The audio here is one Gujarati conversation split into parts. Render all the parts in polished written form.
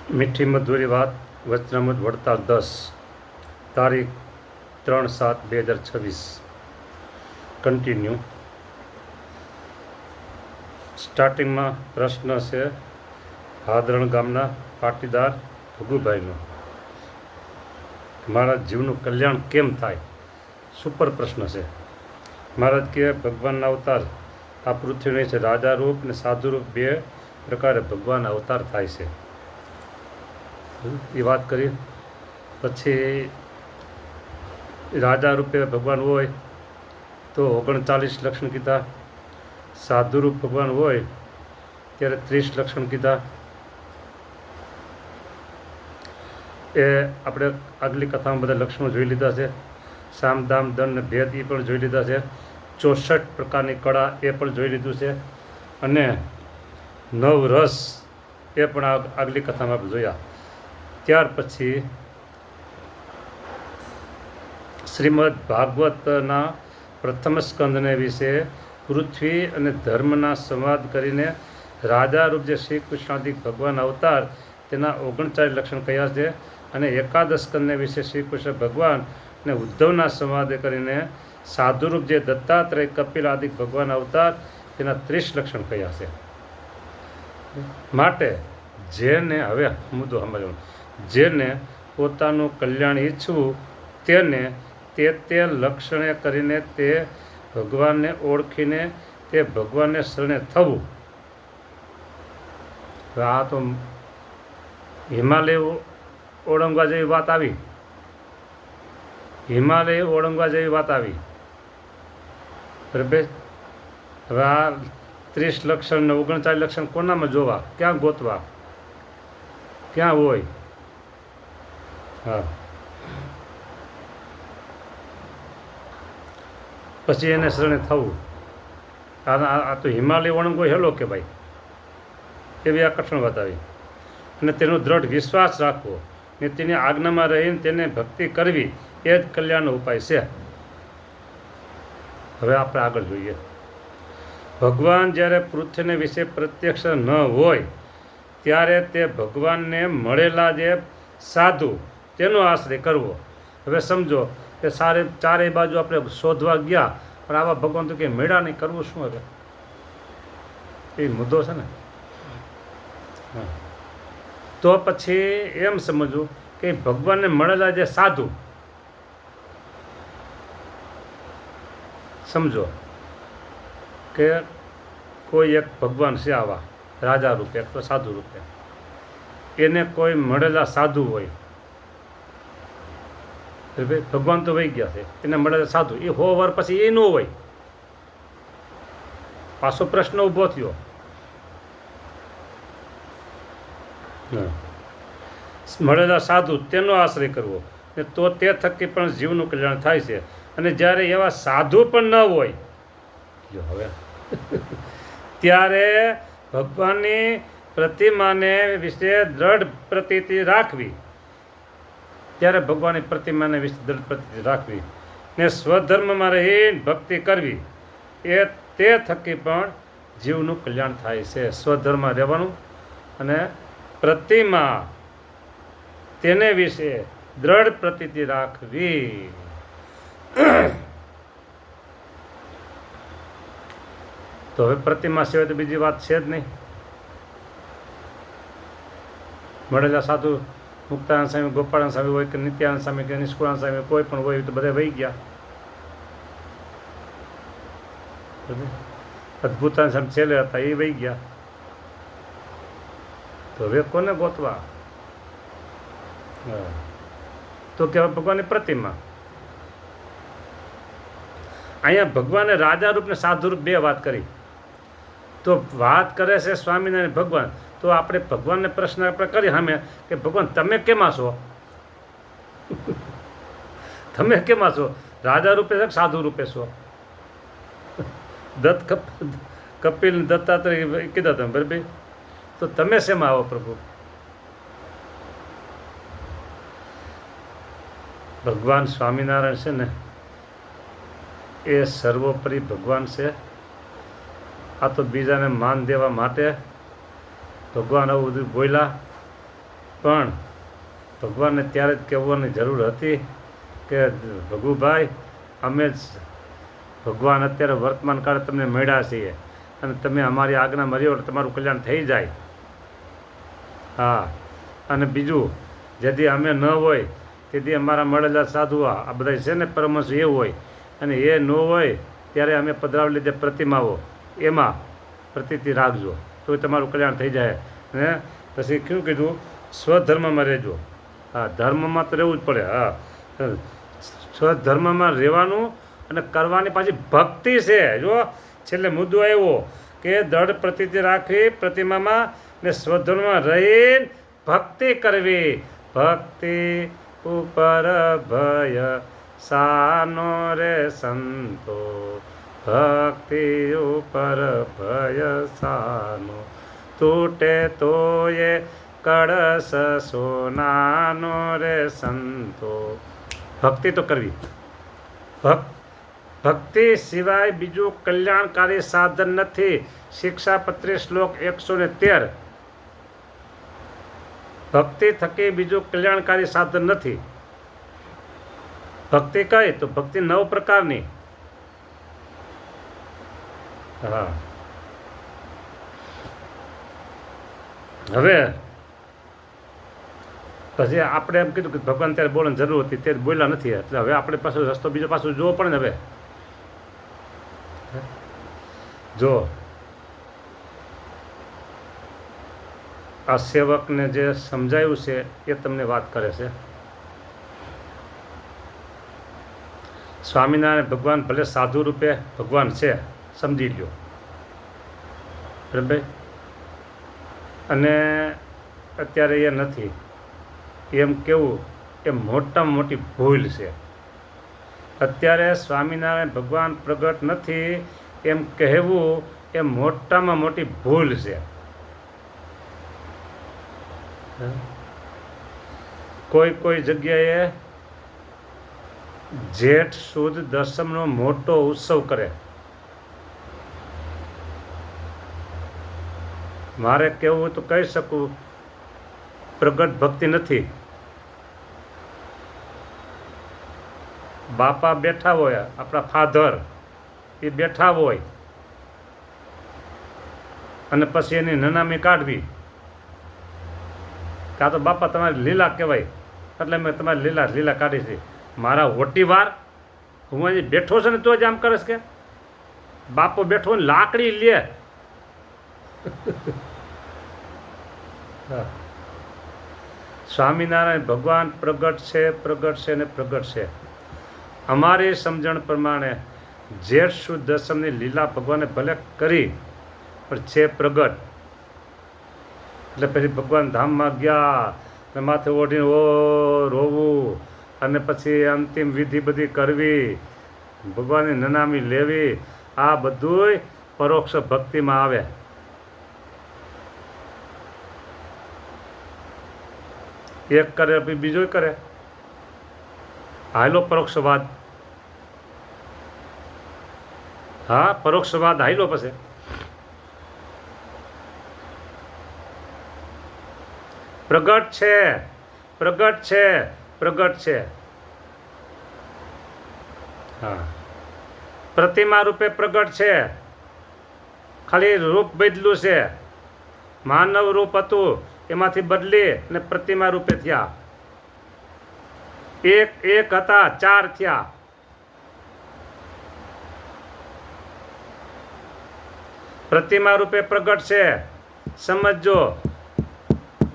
મીઠી મધુરી વાત વચનામૃત વડતાલ 10 તારીખ 3/7/2026 કન્ટિન્યુ. સ્ટાર્ટિંગમાં પ્રશ્ન છે ભાદરણ ગામના પાટીદાર ભગુભાઈનો. મારા જીવનું કલ્યાણ કેમ થાય? સુપર પ્રશ્ન છે. મહારાજ કે ભગવાનના અવતાર આ પૃથ્વીની છે. રાજા રૂપ અને સાધુ રૂપ બે પ્રકારે ભગવાન અવતાર થાય છે. એ વાત કરી. પછી રાજા રૂપે ભગવાન હોય તો 39 લક્ષણ કીધા. સાધુ રૂપ ભગવાન હોય ત્યારે 30 લક્ષણ કીધા. એ આપણે આગલી કથામાં બધા લક્ષણો જોઈ લીધા છે. સામ દામ દંડ ને ભેદ એ પણ જોઈ લીધા છે. 64 પ્રકારની કળા એ પણ જોઈ લીધું છે. અને 9 રસ એ પણ આગલી કથામાં આપણે જોયા. ત્યાર પછી શ્રીમદ ભાગવતના પ્રથમ સ્કંદને વિશે પૃથ્વી અને ધર્મના સંવાદ કરીને રાજા રૂપ જે શ્રી કૃષ્ણાદિક ભગવાન અવતાર તેના 39 લક્ષણ કયા છે. અને એકાદશ સ્કંદને વિશે શ્રી કૃષ્ણ ભગવાન અને ઉદ્ધવના સંવાદ કરીને સાધુરૂપ જે દત્તાત્રેય કપિલ આદિક ભગવાન અવતાર તેના 30 લક્ષણ કયા છે. માટે જેને હવે મુદ્દો સમજવાનો, જેને પોતાનું કલ્યાણ ઈચ્છવું તેને તે લક્ષણે કરીને તે ભગવાનને ઓળખીને તે ભગવાનને શરણે થવું. આ તો હિમાલય ઓળંગવા જેવી વાત આવી. હિમાલય ઓળંગવા જેવી વાત આવી. બરાબર. હવે આ 30 લક્ષણ ને 39 લક્ષણ કોનામાં જોવા? ક્યાં ગોતવા? ક્યાં હોય? હા. પછી એને શરણે થવું. આ તો હિમાલય ઓળંગો હેલો કે ભાઈ, એવી આકર્ષણ બતાવી. અને તેનો દ્રઢ વિશ્વાસ રાખવો ને તેની આજ્ઞામાં રહીને તેને ભક્તિ કરવી એ જ કલ્યાણનો ઉપાય છે. હવે આપણે આગળ જોઈએ. ભગવાન જ્યારે પૃથ્વીને વિશે પ્રત્યક્ષ ન હોય ત્યારે તે ભગવાનને મળેલા જે સાધુ તેનો આશ્રય કરવો. હવે સમજો કે ચારેય બાજુ આપણે શોધવા ગયા પણ આવા ભગવાન તો કે મેળા નહીં, કરવું શું? હવે એ મુદ્દો છે ને. તો પછી એમ સમજવું કે ભગવાનને મળેલા જે સાધુ, સમજો કે કોઈ એક ભગવાન છે આવા રાજા રૂપે અથવા સાધુ રૂપે, એને કોઈ મળેલા સાધુ હોય. ભગવાન તો વહી ગયા છે, એને મળેલા સાધુ એ 100 વાર પછી એ ન હોય. પાછો પ્રશ્ન ઊભો થયો. મળેલા સાધુ તેનો આશ્રય કરવો ને તો તે થકી પણ જીવનું કલ્યાણ થાય છે. અને જ્યારે એવા સાધુ પણ ન હોય હવે ત્યારે ભગવાનની પ્રતિમાને વિશે દ્રઢ પ્રતીતિ રાખવી. ત્યારે ભગવાનની પ્રતિમાને વિશે દ્રઢ પ્રતીતિ રાખવી ને સ્વધર્મમાં રહીને ભક્તિ કરવી. એ તે થકી પણ જીવનું કલ્યાણ થાય છે. સ્વધર્મમાં રહેવાનું અને પ્રતિમા તેને વિશે દ્રઢ પ્રતીતિ રાખવી. તો હવે પ્રતિમા સિવાય તો બીજી વાત છે જ નહીં. મળેલા સાધુ મુક્તાનંદ સ્વામી, ગોપાળાનંદ સ્વામી હોય કે નિત્યાનંદ સ્વામી કે નિષ્કુળાનંદ સ્વામી કોઈ પણ હોય તો બધા વહી ગયા. અદ્ભુતાનંદ સ્વામી છેલ્લે હતા એ વહી ગયા. તો હવે કોને ગોતવા? તો કહેવાય ભગવાનની પ્રતિમા. અહીંયા ભગવાને રાજા રૂપ ને સાધુ રૂપ બે વાત કરી. તો વાત કરે છે સ્વામિનારાયણ ભગવાન. તો આપણે ભગવાનને પ્રશ્ન આપણે કરી સામે કે ભગવાન તમે કેમાં છો? તમે કેમાં છો? રાજા રૂપે છે કે સાધુ રૂપે છો? કપિલ દત્તાત્રેય કીધા તમે બરાબર. તો તમે શેમાં આવો પ્રભુ? ભગવાન સ્વામિનારાયણ છે ને એ સર્વોપરી ભગવાન છે. આ તો બીજાને માન દેવા માટે ભગવાન આવું બધું બોલ્યા પણ ભગવાનને ત્યારે જ કહેવાની જરૂર હતી કે ભગુભાઈ અમે જ ભગવાન અત્યારે વર્તમાન કાળે તમને મળ્યા છીએ અને તમે અમારી આજ્ઞા મર્યો તમારું કલ્યાણ થઈ જાય. હા, અને બીજું જેથી અમે ન હોય તેથી અમારા મળેલા સાધુ આ બધા છે ને પરમહંસ એ હોય, અને એ ન હોય ત્યારે અમે પધરાવી લીધે પ્રતિમાઓ એમાં પ્રતીતિ રાખજો તો તમારું કલ્યાણ થઈ જાય. ને પછી શું કીધું? સ્વધર્મમાં રહેજો. હા, ધર્મમાં તો રહેવું જ પડે. હા, સ્વધર્મમાં રહેવાનું અને કરવાની પાછી ભક્તિ છે. જો છેલ્લે મુદ્દો આવ્યો કે દૃઢ પ્રતીતિ રાખવી પ્રતિમામાં ને સ્વધર્મમાં રહીને ભક્તિ કરવી. ભક્તિ ઉપર ભય સાનો રે સંતો, ભક્તિ ઉપર ભય સાનો, તૂટે તો એ કળશ સોનાનો રે સંતો. ભક્તિ તો કરવી. ભક્તિ સિવાય બીજું કલ્યાણકારી સાધન નથી. શિક્ષાપત્રી શ્લોક 113. ભક્તિ થકી બીજું કલ્યાણકારી સાધન નથી. ભક્તિ કઈ? તો ભક્તિ 9 પ્રકારની. હા, હવે પછી આપણે એમ કીધું કે ભગવાન ત્યારે બોલવાની જરૂર હતી, ત્યારે બોલ્યા નથી, એટલે હવે આપણે પાછો રસ્તો બીજો પાછો જોવો પડે ને. હવે જો આ સેવકને જે સમજાયું છે એ તમને વાત કરે છે. સ્વામિનારાયણ ભગવાન ભલે સાધુ રૂપે ભગવાન છે, સમજી લ્યો, બરાબર, અને અત્યારે એ નથી એમ કેવું એ મોટામાં મોટી ભૂલ છે. અત્યારે સ્વામિનારાયણ ભગવાન પ્રગટ નથી એમ કહેવું એ મોટામાં મોટી ભૂલ છે. કોઈ જગ્યાએ જેઠ સુદ દસમનો મોટો ઉત્સવ કરે. મારે કહેવું તો કહી શકું, પ્રગટ ભક્તિ નથી. બાપા બેઠા હોય, આપણા ફાધર એ બેઠા હોય અને પછી એની નનામી કાઢવી. કાં તો બાપા તમારી લીલા કહેવાય એટલે મેં તમારી લીલા કાઢી છે. મારા હોટી વાર હું અહીં બેઠો છે ને તો જ આમ કરીશ કે બાપો બેઠો ને લાકડી લે. સ્વામિનારાયણ ભગવાન પ્રગટ છે ને પ્રગટ છે. અમારી સમજણ પ્રમાણે જેઠ સુદ દસમની લીલા ભગવાને ભલે કરી પણ છે પ્રગટ. એટલે પછી ભગવાન ધામમાં ગયા ને માથે ઓઢીને ઓ રોવું અને પછી અંતિમ વિધિ બધી કરવી, ભગવાનની નનામી લેવી, આ બધુંય પરોક્ષ ભક્તિમાં આવે. એક કરે પછી બીજો કરે, હાલો પરોક્ષવાદ. હા, પરોક્ષવાદ હાલો પછી. પ્રગટ છે. હા, પ્રતિમા રૂપે પ્રગટ છે, ખાલી રૂપ બદલું છે. માનવ રૂપ હતું એમાંથી બદલી અને પ્રતિમા રૂપે થયા. એક હતા 4 થયા. પ્રતિમા રૂપે પ્રગટ છે. સમજો,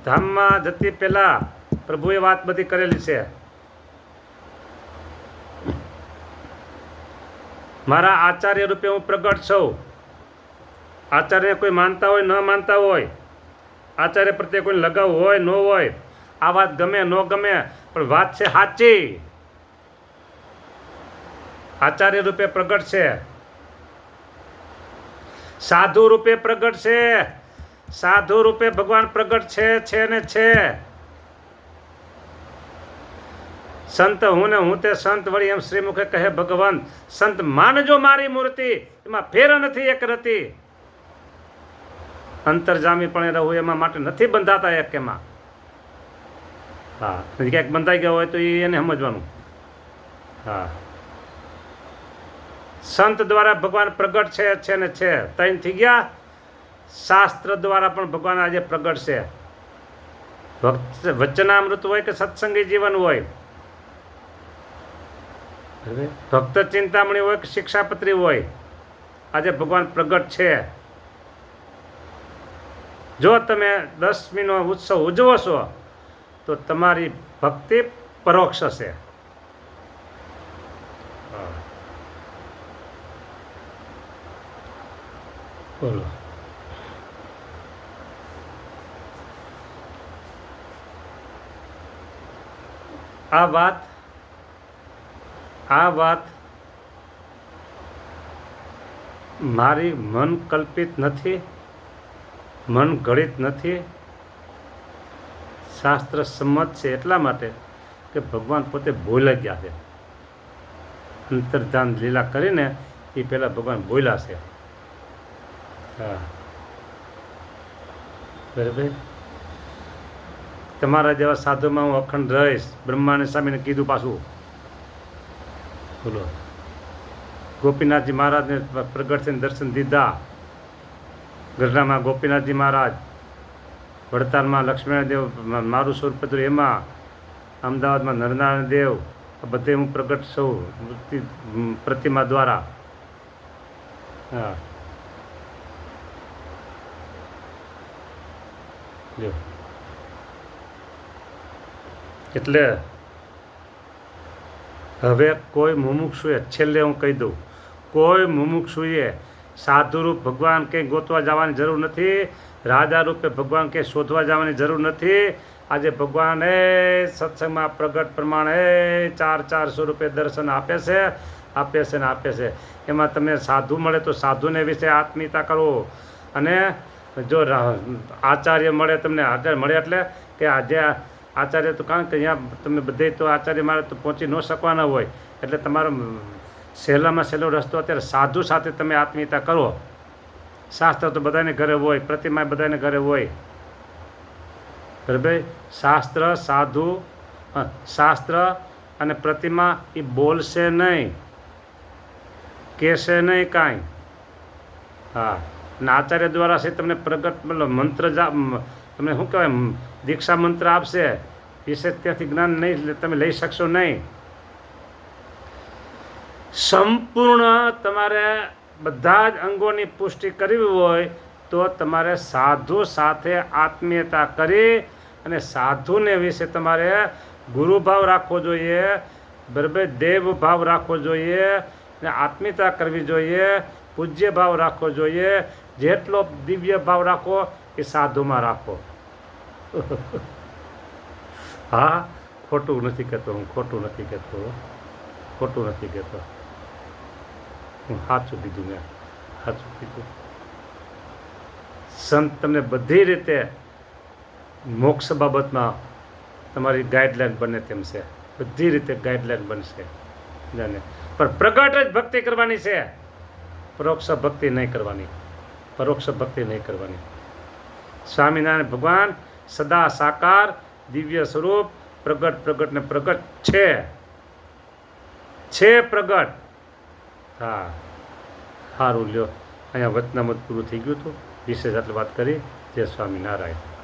ધામમાં જતી પહેલા પ્રભુએ વાત બધી કરેલી છે. મારા આચાર્ય રૂપે હું પ્રગટ છું. આચાર્ય કોઈ માનતા હોય ન માનતા હોય, આચાર્ય પ્રત્યે કોઈ લગાવ હોય ન હોય, આ વાત ગમે ન ગમે, પણ વાત છે સાચી. આચાર્ય રૂપે પ્રગટ છે. સાધુ રૂપે પ્રગટ છે. સાધુ રૂપે ભગવાન પ્રગટ છે ને છે. સંત હું ને હું તે સંત વળી એમ શ્રીમુખે કહે ભગવાન. સંત માનજો મારી મૂર્તિ, એમાં ફેર નથી એક રતી. અંતરજામી પણ રહું એમાં માટે નથી બંધાતા એક એમાં. હા, ક્યાંક બંધાઈ ગયા હોય તો એને સમજવાનું. હા, સંત દ્વારા ભગવાન પ્રગટ છે ને છે. ત્રણ થઈ ગયા. શાસ્ત્ર દ્વારા પણ ભગવાન આજે પ્રગટ છે. વચનામૃત હોય કે સત્સંગી જીવન હોય, ભક્ત ચિંતામણી હોય કે શિક્ષાપત્રી હોય, આજે ભગવાન પ્રગટ છે. જો તમે 10મીનો ઉત્સવ ઉજવો છો તો તમારી ભક્તિ પરોક્ષ છે. બોલો. આ વાત મારી મન કલ્પિત નથી, મન ઘડિત નથી, શાસ્ત્ર સંમત છે. એટલા માટે કે ભગવાન પોતે બોલાઈ ગયા છે. અંતર્ધાન લીલા કરીને એ પહેલાં ભગવાન બોલ્યા છે. હા, બરાબર. તમારા જેવા સાધુમાં હું અખંડ રહીશ. બ્રહ્માને સ્વામીને કીધું પાછું. બોલો. ગોપીનાથજી મહારાજને પ્રગટ થઈને દર્શન દીધા. ગઢડામાં ગોપીનાથજી મહારાજ, વડતાલમાં લક્ષ્મીનારાયણ દેવ મારું સ્વરૂપ હતું એમાં, અમદાવાદમાં નરનારાયણ દેવ, આ બધે હું પ્રગટ છું પ્રતિમા દ્વારા. હા, જો એટલે હવે કોઈ મુમુક્ષુએ, છેલ્લે હું કહી દઉં, કોઈ મુમુક્ષુએ સાધુરૂપ ભગવાન કંઈ ગોતવા જવાની જરૂર નથી. રાજા રૂપે ભગવાન કંઈ શોધવા જવાની જરૂર નથી. આજે ભગવાન સત્સંગમાં પ્રગટ પ્રમાણે 400 રૂપિયા દર્શન આપે છે ને આપે છે. એમાં તમને સાધુ મળે તો સાધુને વિશે આત્મીયતા કરો. અને જો આચાર્ય મળે તમને, આચાર્ય મળે એટલે કે આજે આચાર્ય તો કારણ કે અહીંયા તમે બધે તો આચાર્ય મારે તો પહોંચી ન શકવાના હોય. એટલે તમારો સહેલામાં સહેલો રસ્તો અત્યારે સાધુ સાથે તમે આત્મીયતા કરો. શાસ્ત્ર તો બધાને ઘરે હોય, પ્રતિમા બધાને ઘરે હોય. બરાબર. શાસ્ત્ર અને પ્રતિમા એ બોલશે નહીં, કહેશે નહીં કાંઈ. હા, અને આચાર્ય દ્વારા છે તમને પ્રગટ મંત્ર તમને શું કહેવાય, દીક્ષા મંત્ર આપશે, વિશે ત્યાંથી જ્ઞાન નહીં તમે લઈ શકશો નહીં. સંપૂર્ણ તમારે બધા જ અંગોની પુષ્ટિ કરવી હોય તો તમારે સાધુ સાથે આત્મીયતા કરી અને સાધુને વિશે તમારે ગુરુભાવ રાખવો જોઈએ, બરાબર, દેવ ભાવ રાખવો જોઈએ, અને આત્મીયતા કરવી જોઈએ, પૂજ્ય ભાવ રાખવો જોઈએ. જેટલો દિવ્ય ભાવ રાખો એ સાધુમાં રાખો. હા, ખોટું નથી કહેતો હું, ખોટું નથી કહેતો, ખોટું નથી કહેતો હું. સાચું કીધું મેં, સાચું કીધું. સંત તમને બધી રીતે મોક્ષ બાબતમાં તમારી ગાઈડલાઈન બને તેમ છે. બધી રીતે ગાઈડલાઈન બનશે જાને. પણ પ્રગટ જ ભક્તિ કરવાની છે, પરોક્ષ ભક્તિ નહીં કરવાની, પરોક્ષ ભક્તિ નહીં કરવાની. સ્વામિનારાયણ ભગવાન સદા સાકાર દિવ્ય સ્વરૂપ પ્રગટ ને પ્રગટ છે પ્રગટ. હા, સારું લ્યો. અહીંયા વચનામૃત પૂરું થઈ ગયું હતું. વિશેષ આટલી વાત કરી. જય સ્વામિનારાયણ.